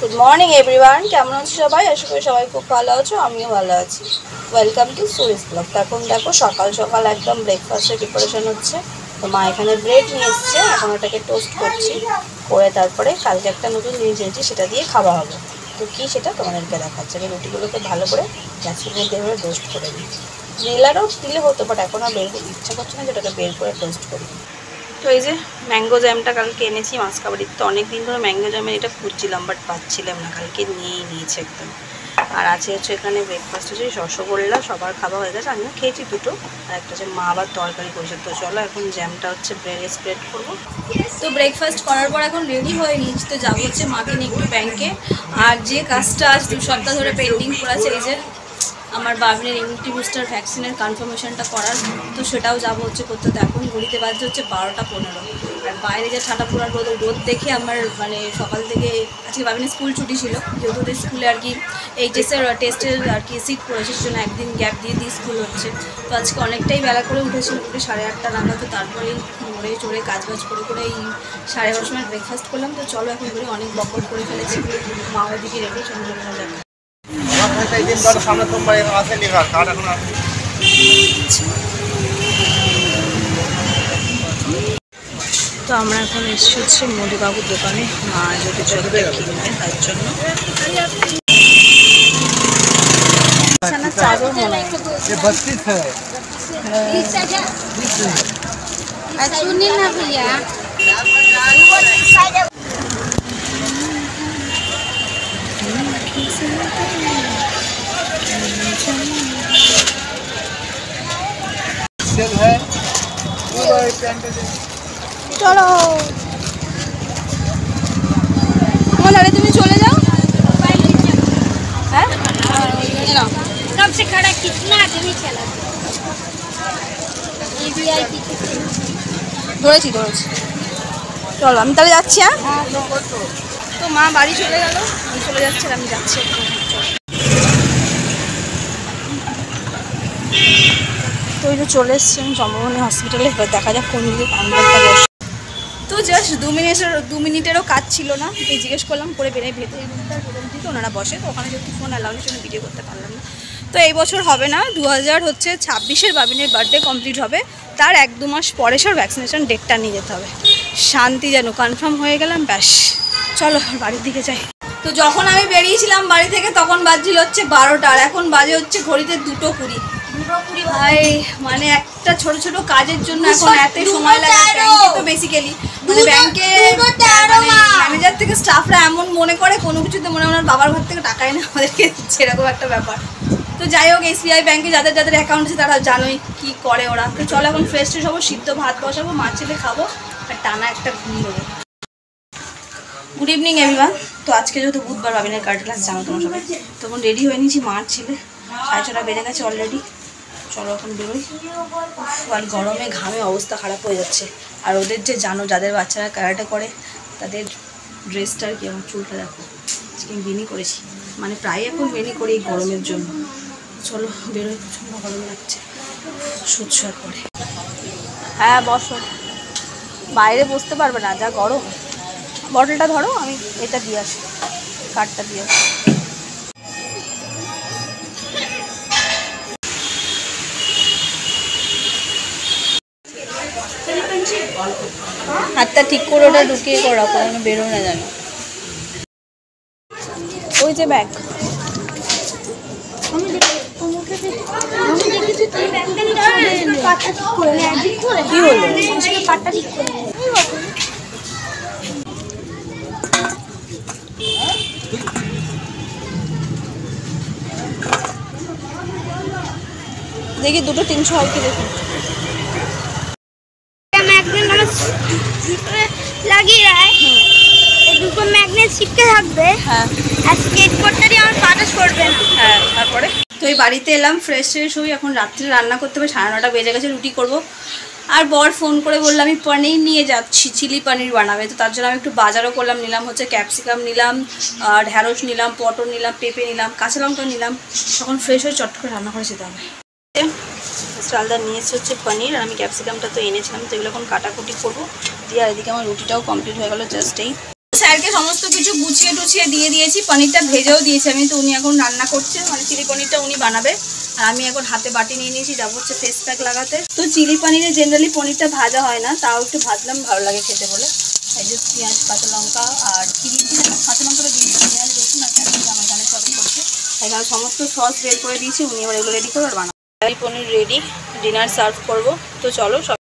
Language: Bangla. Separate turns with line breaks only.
গুড মর্নিং এভরিওয়ান, কেমন আছো সবাই? আশা করি সবাই খুব ভালো আছো, আমিও ভালো আছি। Welcome to Suri's blog. এখন দেখো সকাল সকাল একদম ব্রেকফাস্টের প্রিপারেশন হচ্ছে। তো মা এখানে ব্রেড নিয়ে এসছে, এখন ওটাকে টোস্ট করছি, করে তারপরে কালকে একটা নতুন জিনিস এনেছি সেটা দিয়ে খাওয়া হবে। তো কী সেটা তোমাদেরকে দেখাচ্ছে। আমি রুটিগুলোকে ভালো করে গ্যাসের মধ্যে এভাবে টোস্ট করে দিই। নেলারও দিলে হতো, বাট এখন আর বের ইচ্ছা করছে না যেটাকে বের করে টোস্ট করি। তো এই যে ম্যাঙ্গো জ্যামটা কালকে এনেছি মাসকাবাড়ির। তো অনেক দিন ধরে ম্যাঙ্গো জ্যামের এটা খুঁজছিলাম, বাট পাচ্ছিলাম না। কালকে নিয়েই নিয়েছে একদম। আর আছে হচ্ছে এখানে ব্রেকফাস্ট হচ্ছে রসগোল্লা, সবার খাওয়া হয়ে গেছে, আমিও খেয়েছি দুটো। আর একটা হচ্ছে মা আবার তরকারি করেছে। তো চলো এখন জ্যামটা হচ্ছে ব্রেডে স্প্রেড করবো। তো ব্রেকফাস্ট করার পর এখন রেডি হয়ে নিচ্ছি। তো যাবো হচ্ছে মাকে নিয়ে একটু ব্যাংকে। আর যে কাজটা আজ 2 সপ্তাহ ধরে পেন্ডিং করেছে, এই যে আমার বাবিনের ইমিউনিটি বুস্টার ভ্যাকসিনের কনফার্মেশনটা করার, তো সেটাও যাবো হচ্ছে করতে। তো এখন ঘড়িতে বাজছে হচ্ছে 12টা 15। আর বাইরে যে ঠাটা পোড়া রোদ দেখে আমার মানে সকাল থেকে আজকে বাবিনের স্কুল ছুটি ছিল, যেহেতু ওদের স্কুলে আর কি এইচএসের টেস্টের আর কি সিট পড়েছে, সেজন্য একদিন গ্যাপ দিয়ে স্কুল হচ্ছে। তো আজকে অনেকটাই বেলা করে উঠেছিল, উঠে 8:30 নাগাদ। তো তারপরেই নড়ে চড়ে কাজবাজ করে এই 11:30 সময় ব্রেকফাস্ট করলাম। তো চলো এখন করে অনেক বকর করে ফেলেছি, মা ওদিকে রেখে চলে যাবে। তো আমরা এখন এসেছি হচ্ছে মধুবাবুর দোকানে, মা যদি চলবে কিনবে তার জন্য। চলো তাহলে তুমি চলে যাও। হ্যাঁ कब से खड़ा कितना आदमी चला ধরেছি। চলো আমি তাহলে যাচ্ছি। হ্যাঁ তো মা বাড়ি চলে গেল, আমি চলে যাচ্ছি, আর আমি যাচ্ছি। তো ওই যে চলে এসছি আমি চন্দ্রমণি হসপিটালে। এবার দেখা যাক কোন দিকে কাউন্টারটা বসে। তো জাস্ট 2 মিনিটেরও কাজ ছিল না, এই জিজ্ঞেস করলাম করে বেড়ে ভেতরে দিকে ওনারা বসে। তো ওখানে যেহেতু ফোন অ্যালাউনের জন্য ভিডিও করতে পারলাম না। তো এই বছর হবে না, 2026 বাবিনের বার্থডে কমপ্লিট হবে, তার 1-2 মাস পরে সব ভ্যাকসিনেশন ডেটটা নিয়ে যেতে হবে। শান্তি যেন কনফার্ম হয়ে গেলাম, ব্যাস চলো বাড়ির দিকে যাই। তো যখন আমি বেরিয়েছিলাম বাড়ি থেকে তখন বাজছিল হচ্ছে 12টা, আর এখন বাজে হচ্ছে ঘড়িতে 2:20। ভাই মানে একটা ছোট ছোট কাজের জন্য এখন এত সময় লাগে। ব্যাংকে তো বেসিক্যালি মানে ব্যাংকে ম্যানেজার থেকে স্টাফরা এমন মনে করে কোনো কিছুতে মনে হয় বাবার ঘর থেকে টাকাই না আমাদেরকে দিচ্ছে, এরকম একটা ব্যাপার। তো যাই হোক, এসবিআই ব্যাংকে যাদের যাদের অ্যাকাউন্ট আছে তারা জানোই কি করে ওরা। তো চলো এখন ফ্রেশ ট্রেশ হবো, সিদ্ধ ভাত বসাবো, মাছ ছেলে খাবো, আর টানা একটা ঘুম দেবো। Good evening everyone. তো আজকে যেহেতু বুধবার, বাবিনের কার্ড ক্লাস জানো তোমার সবাই, তখন রেডি হয়ে নিয়েছি। মার ছেলে 6:30 বেজে গেছে অলরেডি। চলো এখন বেরোই। আর গরমে ঘামে অবস্থা খারাপ হয়ে যাচ্ছে। আর ওদের যে জানো যাদের বাচ্চারা ক্যারাটে করে তাদের ড্রেসটা আর কি, আমার চুলটা দেখো আজকে আমি বেনি করেছি, মানে প্রায় এখন বেনি করি এই গরমের জন্য। চলো বেরোই, প্রচণ্ড গরম লাগছে সুচ্ছার করে। হ্যাঁ বসো, বাইরে বসতে পারবে না যা গরম। বটলটা ধরো, আমি এটা দিয়ে আসি, কার্ডটা দিয়ে আসি। হাতটা ঠিক করে ওটা ঢুকিয়ে করা কোনো বেরো না জানো। ওই যে ব্যাগ কি হলো? দেখি 2টো 300 হয় কি দেখি।
লাগিয়ে রায় দুটো ম্যাগনেট চিপকে থাকবে।
হ্যাঁ
আর স্কেটবোর্ডটা দিয়ে আমার পাটা সরবে না।
হ্যাঁ তারপরে তো এই বাড়িতে এলাম, ফ্রেশ হই। এখন রাত্রে রান্না করতে হবে, 9:30 বেজে গেছে, রুটি করব। আর বর ফোন করে বললাম আমি পনির নিয়ে যাচ্ছি, চিলি পনির বানাবে। তো তার জন্য আমি একটু বাজারও করলাম, নিলাম হচ্ছে ক্যাপসিকাম নিলাম, ঢ্যাঁড়স নিলাম, পটল নিলাম, পেঁপে নিলাম, কাঁচা লঙ্কা নিলাম। তখন ফ্রেশ হয়ে চট করে রান্না করে যেতে হবে। চালদা নিয়ে এসে হচ্ছে পনির, আর আমি ক্যাপসিকামটা তো এনেছিলাম, তো এগুলো এখন কাটাকুটি করবো দিয়ে। আর এদিকে আমার রুটিটাও কমপ্লিট হয়ে গেল, জাস্ট এই স্যারকে সমস্ত কিছু গুছিয়ে টুছিয়ে দিয়ে দিয়েছি, পনিরটা ভেজেও দিয়েছি আমি। তো উনি এখন রান্না করছে, মানে চিলি পনিরটা উনি বানাবে। আর আমি এখন হাতে বাটি নিয়ে নিয়েছি, যাবো হচ্ছে ফেস প্যাক লাগাতে। তো চিলি পনিরে জেনারেলি পনিরটা ভাজা হয় না, তাও একটু ভাজলাম, ভালো লাগে খেতে বলে। এই যে পেঁয়াজ, কাঁচা লঙ্কা আর কি দিয়েছি, কাঁচা লঙ্কাটা দিয়েছি, পেঁয়াজ, রসুন আর ক্যাপসিকাম এখানে সব করছে। এখানে সমস্ত সস বের করে দিয়েছি, উনি এবার এগুলো রেডি করে আর বানাবো। চিলি পনির রেডি, ডিনার সার্ভ করবো। তো চলো সব